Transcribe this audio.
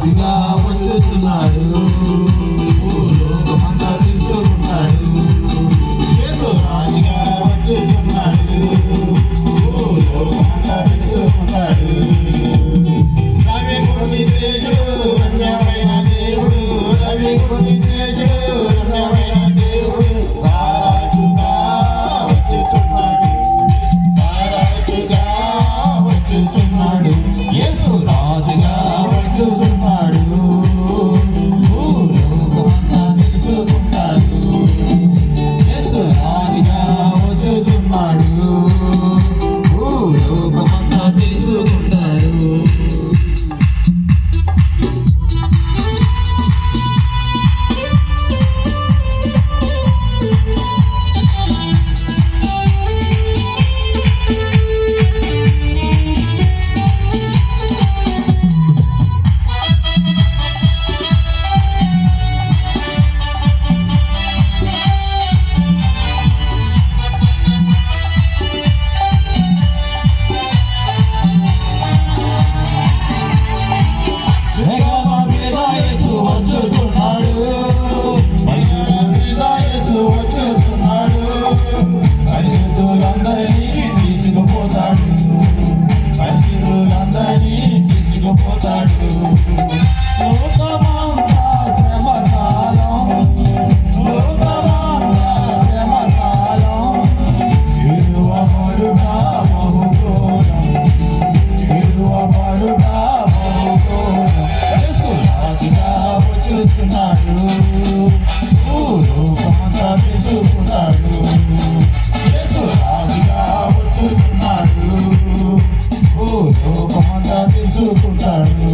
రాజుగా వచ్చుచున్నాడు, భూలోకమంతా తెలుసుకున్నాడు. యేసు రాజుగా వచ్చుచున్నాడు, భూలోకమంతా తెలుసుకున్నాడు. రవి కొడి తేజుడు రమ్యమైన దేవుడు, రవి కొడి తేజుడు రమ్యమైన దేవుడు, రారాజుగా వచ్చుచున్నాడు, రారాజుగా వచ్చుచున్నాడు. యేసు రాజుగా వచ్చుచున్నాడు, భూలోకమంతా తెలుసుకుంటాడు. యేసు రాజుగా వచ్చుచున్నాడు, భూలోకమంతా తెలుసుకుంటాడు. భూలోకమంతా తెలుసుకున్నాడు, యేసు రాజుగా వచ్చుచున్నాడు, భూలోకమంతా తెలుసుకుంటాడు.